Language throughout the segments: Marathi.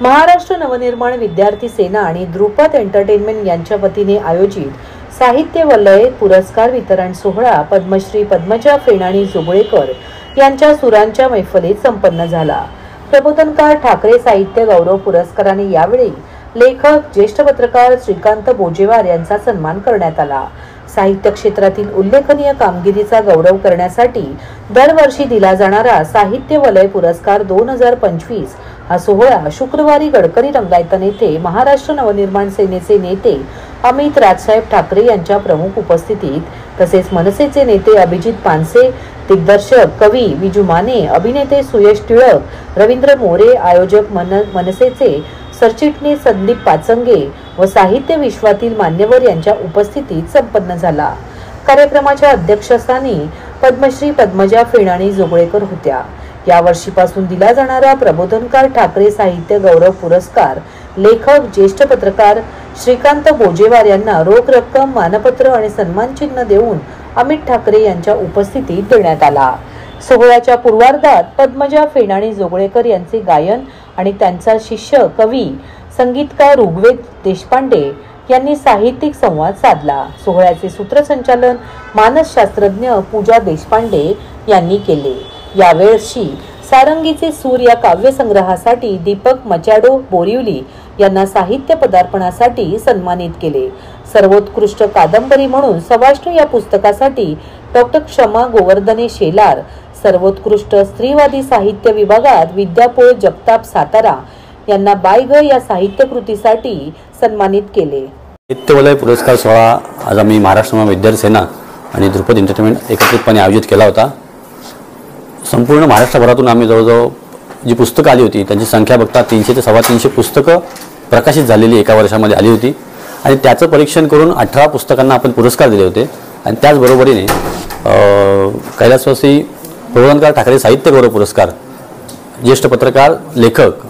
महाराष्ट्र नवनिर्माण विद्यार्थी सेना आणि द्रुपद एंटरटेनमेंट यांच्या वतीने आयोजित साहित्य वलय पुरस्कार वितरण सोहळा पद्मश्री पद्मजा फेणाणी जोगळेकर यांच्या सुरांच्या मैफलीत संपन्न झाला। प्रबोधनकार ठाकरे साहित्य गौरव पुरस्काराने यावेळी लेखक ज्येष्ठ पत्रकार श्रीकांत बोजेवार यांचा सन्मान करण्यात आला। साहित्य क्षेत्रातील उल्लेखनीय कामगिरीचा गौरव करण्यासाठी दरवर्षी दिला जाणारा साहित्य वलय पुरस्कार 2025 हा सोहळा शुक्रवारी गडकरी रंगायतन येथे महाराष्ट्र नवनिर्माण सेनेचे नेते अमित राजसाहेब ठाकरे यांच्या प्रमुख उपस्थितीत तसेच मनसेचे नेते अभिजित पानसे, दिग्दर्शक कवी विजू माने, अभिनेते सुयश टिळक, रवींद्र मोरे, आयोजक मनसेचे सरचिटणीस संदीप पाचंगे व साहित्य विश्वातील मान्यवर यांच्या उपस्थितीत संपन्न झाला। कार्यक्रमाच्या अध्यक्षस्थानी पद्मश्री पद्मजा फेणाणी जोगळेकर होत्या। या वर्षीपासून दिला जाणारा प्रबोधनकार ठाकरे साहित्य गौरव पुरस्कार लेखक ज्येष्ठ पत्रकार श्रीकांत बोजेवार यांना रोख रक्कम, मानपत्र आणि सन्मान चिन्ह देऊन अमित ठाकरे यांच्या उपस्थितीत देण्यात आला। सोहळ्याच्या पूर्वार्धात पद्मजा फेणाणी जोगळेकर यांचे गायन आणि त्यांचा शिष्य कवी संगीतकार ऋग्वेद देशपांडे यांनी साहित्यिक संवाद साधला। सोहळ्याचे सूत्रसंचालन मानसशास्त्रज्ञ पूजा देशपांडे यांनी केले। यावेळी सारंगीचे सूर या काव्यसंग्रहासाठी दीपक मचाडो बोरिवली यांना साहित्य पदार्पणासाठी सन्मानित केले। सर्वोत्कृष्ट कादंबरी म्हणून सवाष्ण या पुस्तकासाठी डॉक्टर क्षमा गोवर्धने शेलार, सर्वोत्कृष्ट स्त्रीवादी साहित्य विभागात विद्यापोळ जगताप सातारा यांना बायग या साहित्य कृतीसाठी सन्मानित केले। साहित्य वलय पुरस्कार सोहळा आज आम्ही महाराष्ट्र विद्यार्थी सेना आणि द्रुपद एंटरटेनमेंट एकत्रितपणे आयोजित केला होता। संपूर्ण महाराष्ट्रभरातून आम्ही जवळजवळ जी पुस्तकं आली होती त्यांची संख्या बघता 300 ते 350 पुस्तकं प्रकाशित झालेली एका वर्षामध्ये आली होती आणि त्याचं परीक्षण करून 18 पुस्तकांना आपण पुरस्कार दिले होते। आणि त्याचबरोबरीने कैलासवासी प्रबोधनकार ठाकरे साहित्य गौरव पुरस्कार ज्येष्ठ पत्रकार लेखक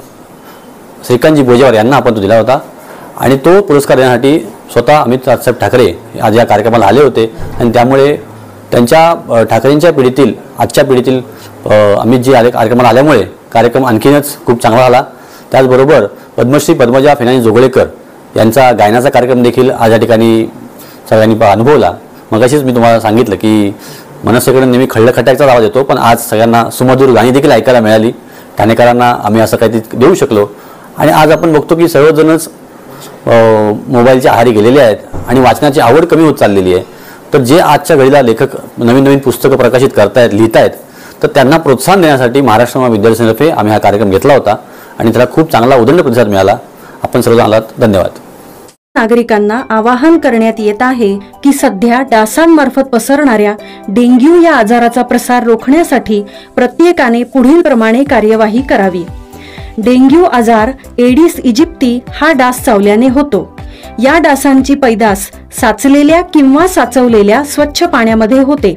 श्रीकांतजी बोजेवार यांना आपण तो दिला होता आणि तो पुरस्कार देण्यासाठी स्वतः अमित राजसाहेब ठाकरे आज या कार्यक्रमाला आले होते आणि त्यामुळे त्यांच्या ठाकरेंच्या पिढीतील आजच्या पिढीतील अमितजी आले कार्यक्रमाला आल्यामुळे कार्यक्रम आणखीनच खूप चांगला झाला। त्याचबरोबर पद्मश्री पद्मजा फेणाणी जोगळेकर यांचा गायनाचा कार्यक्रम देखील आज या ठिकाणी सगळ्यांनी अनुभवला। मगाशीच मी तुम्हाला सांगितलं की मनसेकडे नेहमी खळखटायचा आवाज येतो, पण आज सगळ्यांना सुमधुर गाणी देखील ऐकायला मिळाली। ठाणेकरांना आम्ही असं काहीतरी देऊ शकलो आणि आज आपण बघतो की सर्वजणच मोबाईलच्या आहारी गेलेले आहेत आणि वाचनाची आवड कमी होत चाललेली आहे। तर जे आजच्या घडीला लेखक नवीन नवीन पुस्तकं प्रकाशित करतायत, लिहितायत, तर त्यांना प्रोत्साहन देण्यासाठी महाराष्ट्र विद्यार्थी सेनेतर्फे आम्ही हा कार्यक्रम घेतला होता आणि त्याला खूप चांगला उदंड प्रतिसाद मिळाला। आपण सर्वजण आलात, धन्यवाद। नागरिकांना आवाहन करण्यात येत आहे की सध्या डासांमार्फत पसरणाऱ्या डेंग्यू या आजाराचा प्रसार रोखण्यासाठी प्रत्येकाने पुढील प्रमाणे कार्यवाही करावी। डेंग्यू आजार एडिस इजिप्ती हा डास चावल्याने होतो। या डासांची पैदास साचलेल्या किंवा साचवलेल्या स्वच्छ पाण्यामध्ये होते।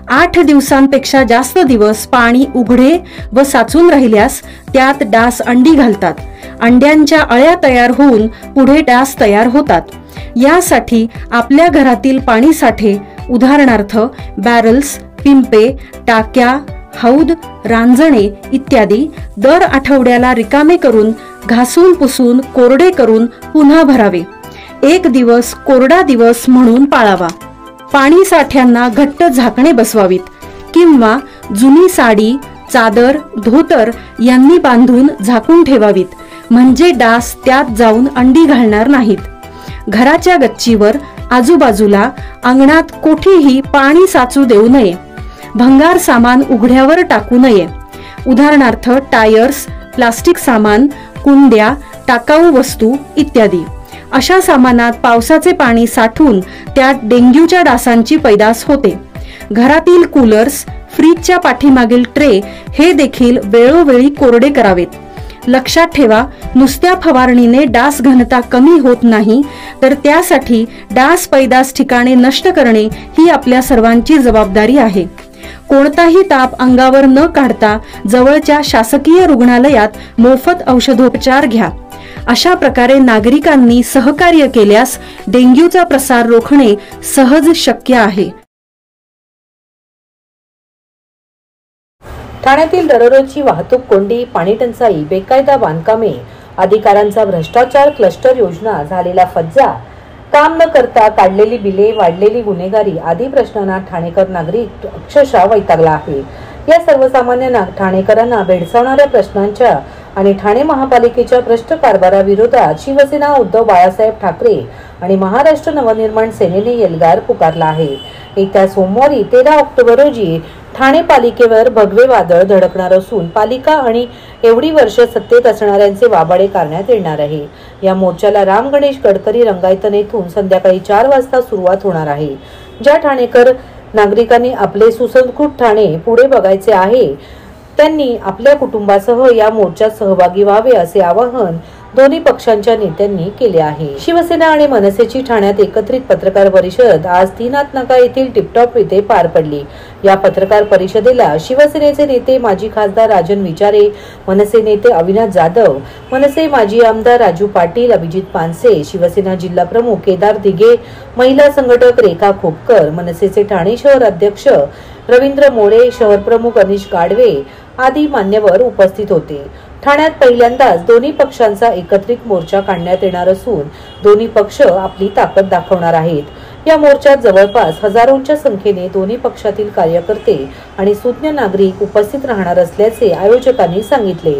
8 दिवसांपेक्षा जास्त दिवस पाणी उघडे व साचून राहिल्यास त्यात डास अंडी घालतात। अंड्यांच्या अळ्या तयार होऊन पुढे डास तयार होतात। यासाठी आपल्या घरातील पाणी साठे उदाहरणार्थ बॅरल्स, पिंपे, टाक्या, हौद, रांजणे इत्यादी दर आठवड्याला रिकामे करून घासून पुसून कोरडे करून पुन्हा भरावे। 1 दिवस कोरडा दिवस म्हणून पाळावा। पाणी साठ्यांना घट्ट झाकणे बसवावीत किंवा जुनी साडी, चादर, धोतर यांनी बांधून झाकून ठेवावीत, म्हणजे डास त्यात जाऊन अंडी घालणार नाहीत। घराच्या गच्चीवर, आजूबाजूला, अंगणात कोठेही पाणी साचू देऊ नये। भंगार सामान उघड्यावर टाकू नये, उदाहरणार्थ टायर्स, प्लास्टिक सामान, कुंड्या, टाकाऊ वस्तू इत्यादी। अशा सामानात पावसाचे पाणी साठून त्यात डेंग्यूच्या डासांची पैदास होते। घरातील कूलर्स, फ्रीजच्या पाठीमागील ट्रे हे देखील वेळोवेळी कोरडे करावेत। लक्षात ठेवा, नुसत्या फवारणीने डास घनता कमी होत नाही, तर त्यासाठी डास पैदास ठिकाणे नष्ट करणे ही आपल्या सर्वांची जबाबदारी आहे। कोणताही ताप अंगावर न काढता जवळच्या शासकीय रुग्णालयात मोफत औषधोपचार घ्या। अशा प्रकारे नागरिकांनी सहकार्य केल्यास डेंग्यूचा प्रसार रोखणे सहज शक्य आहे। ठाण्यातील दररोजची वाहतूक कोंडी, पाणी टंचाई, बेकायदा बांधकामे अधिकाऱ्यांचा भ्रष्टाचार, क्लस्टर योजना, झालेला फज्जा, काम न करता काढलेली बिले, वाढलेली गुन्हेगारी आदी प्रश्नांना ठाणेकर नागरिक अक्षरशः वैतागला आहे। या सर्वसामान्य ठाणेकरांना भेडसावणाऱ्या प्रश्नांच्या आणि ठाणे महापालिकेच्या भ्रष्ट कारभाराविरोधात शिवसेना उद्धव बाळासाहेब ठाकरे आणि महाराष्ट्र नवनिर्माण सेनेने एल्गार पुकारला आहे। येत्या सोमवारी 13 ऑक्टोबर रोजी ठाणे पालिकेवर भगवे वादळ धडकणार असून पालिका आणि एवढी वर्ष सत्तेत असणाऱ्यांचे वाबाडे करण्यात येणार आहे। या मोर्चाला राम गणेश गडकरी रंगायतन येथून संध्याकाळी 4 वाजता सुरुवात होणार आहे। ज्या ठाणेकर नागरिकांनी आपले सुसंस्कृत ठाणे पुढे बघायचे आहे त्यांनी आपल्या कुटुंबासह या मोर्चात सहभागी व्हावे असे आवाहन दोन्ही पक्षांच्या नेत्यांनी केले आहे। शिवसेना आणि मनसेची ठाण्यात एकत्रित पत्रकार परिषद आज 3 नाका येथील टिपटॉप येथे पार पडली। या पत्रकार परिषदेला शिवसेनेचे नेते माजी खासदार राजन विचारे, मनसे नेते अविनाश जाधव, मनसे माजी आमदार राजू पाटील, अभिजित पानसे, शिवसेना जिल्हा प्रमुख केदार दिघे, महिला संघटक रेखा खोपकर, मनसेचे ठाणे शहर अध्यक्ष रवींद्र मोरे, शहर प्रमुख अनिश गाडवे आदी मान्यवर उपस्थित होते। ठाण्यात पहिल्यांदाच दोन्ही पक्षांचा एकत्रित मोर्चा काढण्यात येणार असून दोन्ही पक्ष आपली ताकद दाखवणार आहेत। या मोर्चात जवळपास हजारोंच्या संख्येने दोन्ही पक्षातील कार्यकर्ते आणि सुज्ञ नागरिक उपस्थित राहणार असल्याचे आयोजकांनी सांगितले।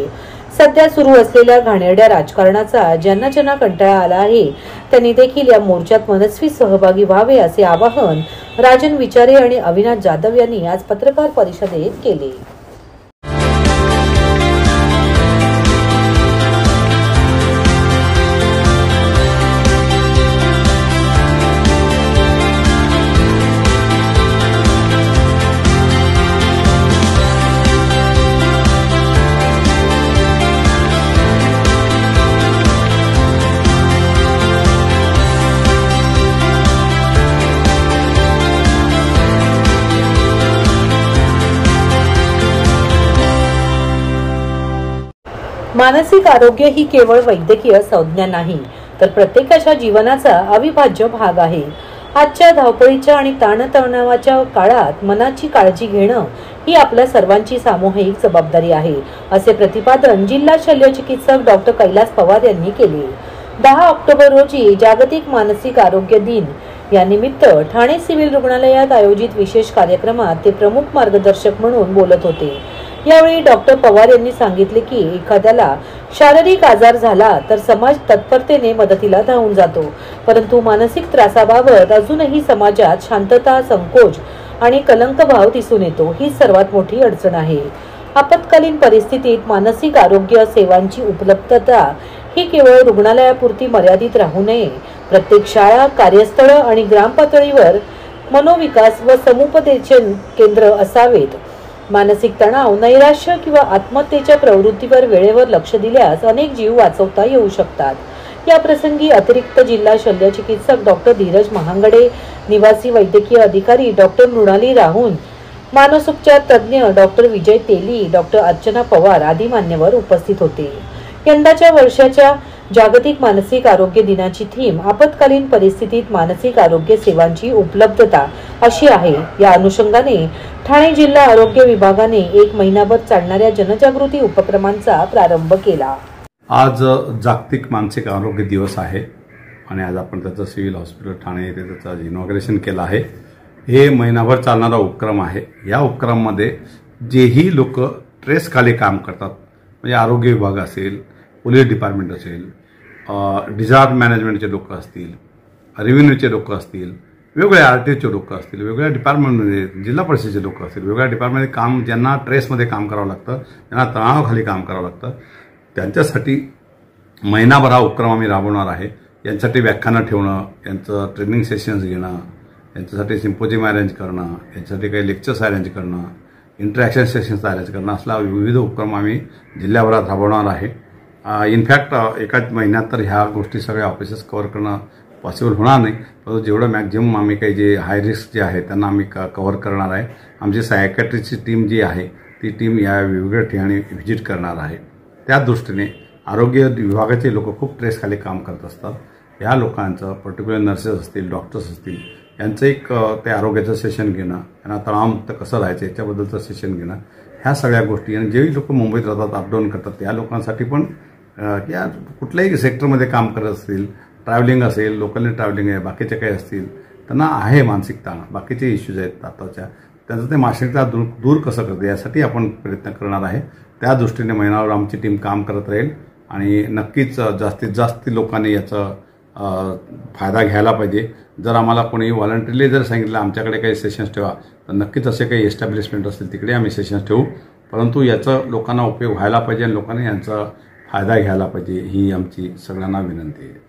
सध्या सुरू असलेल्या घाणेरड्या राजकारणाचा ज्यांना कंटाळा आला आहे त्यांनी देखील या मोर्चात मनस्वी सहभागी व्हावे असे आवाहन राजन विचारे आणि अविनाश जाधव यांनी आज पत्रकार परिषदेत केले। मानसिक आरोग्य ही केवळ वैद्यकीय संज्ञा नाही तर प्रत्येकाच्या जीवनाचा अविभाज्य भाग आहे। आजच्या धावपळीच्या आणि ताणतणावाच्या काळात मनाची काळजी घेणं ही आपल्या सर्वांची सामूहिक जबाबदारी आहे असे प्रतिपादन जिल्हा शल्यचिकित्सक डॉक्टर कैलास पवार यांनी केले। 10 ऑक्टोबर रोजी जागतिक मानसिक आरोग्य दिन या निमित्त ठाणे सिव्हिल रुग्णालयात आयोजित विशेष कार्यक्रमात ते प्रमुख मार्गदर्शक म्हणून बोलत होते। यावेळी डॉक्टर पवार यांनी सांगितले की एखाद्याला शारीरिक आजार झाला तर समाज तत्परतेने मदतीला धावून जातो, परंतु मानसिक त्रासाबाबत अजूनही समाजात शांतता, संकोच आणि कलंकभाव दिसून येतो। ही सर्वात मोठी अडचण आहे। आपत्कालीन परिस्थितीत मानसिक आरोग्य सेवांची उपलब्धता ही केवळ रुग्णालयापुरती मर्यादित राहू नये। प्रत्येक शाळा, कार्यस्थळ आणि ग्रामपातळीवर मनोविकास व समुपदेशन केंद्र असावेत। मानसिक तणाव, नैराश्य किंवा आत्महत्येच्या प्रवृत्तीवर वेळेवर लक्ष दिल्यास अनेक जीव वाचवता येऊ शकतात। या प्रसंगी अतिरिक्त जिल्हा शल्यचिकित्सक डॉक्टर धीरज महांगडे, निवासी वैद्यकीय अधिकारी डॉक्टर मृणाली राहुल, मानसोपचार तज्ञ डॉक्टर विजय तेली, डॉक्टर अर्चना पवार आदी मान्यवर उपस्थित होते। यंदाच्या वर्षाच्या जागतिक मानसिक आरोग्य दिनाची थीम आपत्कालीन परिस्थितीत मानसिक आरोग्य सेवांची उपलब्धता अशी आहे। या अनुषंगाने ठाणे जिल्हा आरोग्य विभागाने 1 महिनाभर चालणाऱ्या जनजागृती उपक्रमांचा प्रारंभ केला। आज जागतिक मानसिक आरोग्य दिवस आहे आणि आज आपण त्याचं सिव्हिल हॉस्पिटल ठाणे येथे त्याचं इनॉग्रेशन केलं आहे। हे महिनाभर चालणारा उपक्रम आहे। या उपक्रमामध्ये जेही लोक ट्रेस खाली काम करतात, म्हणजे आरोग्य विभाग असेल, पोलीस डिपार्टमेंट असेल, डिझास्टर मॅनेजमेंटचे लोक असतील, रेव्हेन्यूचे लोक असतील, वेगवेगळ्या आरटीओचे लोक असतील, वेगवेगळ्या डिपार्टमेंटमध्ये जिल्हा परिषदेचे लोक असतील, वेगवेगळ्या डिपार्टमेंटमध्ये काम ज्यांना ट्रेसमध्ये काम करावं लागतं, ज्यांना तणावाखाली काम करावं लागतं, त्यांच्यासाठी महिनाभर हा उपक्रम आम्ही राबवणार आहे। यांच्यासाठी व्याख्यानं ठेवणं, यांचं ट्रेनिंग सेशन्स घेणं, यांच्यासाठी सिम्पोजियम अरेंज करणं, यांच्यासाठी काही लेक्चर्स अरेंज करणं, इंटरॅक्शन सेशन्स अरेंज करणं असला विविध उपक्रम आम्ही जिल्ह्याभरात राबवणार आहे। इनफॅक्ट एकाच महिन्यात तर ह्या गोष्टी सगळ्या ऑफिसेस कव्हर करणं पॉसिबल होणार नाही, परंतु जेवढं मॅक्झिमम आम्ही काही जे हाय रिस्क जे आहे त्यांना आम्ही कव्हर करणार आहे। आमची सायकॅट्रिस्टची टीम जी आहे ती टीम या वेगवेगळ्या ठिकाणी व्हिजिट करणार आहे। त्या दृष्टीने आरोग्य विभागाचे लोक खूप ट्रेसखाली काम करत असतात। ह्या लोकांचं पर्टिक्युलर नर्सेस असतील, डॉक्टर्स असतील, यांचं एक ते आरोग्याचं सेशन घेणं, त्यांना तणावमुक्त कसं राहायचं याच्याबद्दलचं सेशन घेणं, ह्या सगळ्या गोष्टी आणि जेही लोक मुंबईत राहतात, अपडाऊन करतात, त्या लोकांसाठी पण या कुठल्याही सेक्टरमध्ये काम करत असतील, ट्रॅव्हलिंग असेल, लोकलने ट्रॅव्हलिंग आहे, बाकीचे काही असतील, त्यांना आहे मानसिक ताण, बाकीचे इश्यूज आहेत आताच्या, त्यांचं ते मानसिकता दूर कसं करते यासाठी आपण प्रयत्न करणार आहे. त्या दृष्टीने महिनाभर आमची टीम काम करत राहील आणि नक्कीच जास्तीत जास्त लोकांनी याचा फायदा घ्यायला पाहिजे. जर आम्हाला कोणी व्हॉलंटरीली जर सांगितलं आमच्याकडे काही सेशन्स ठेवा, तर नक्कीच असे काही एस्टॅब्लिशमेंट असतील तिकडे आम्ही सेशन्स ठेवू. परंतु याचा लोकांना उपयोग व्हायला पाहिजे आणि लोकांनी यांचा फायदा घ्यायला पाहिजे, ही आमची सगळ्यांना विनंती आहे.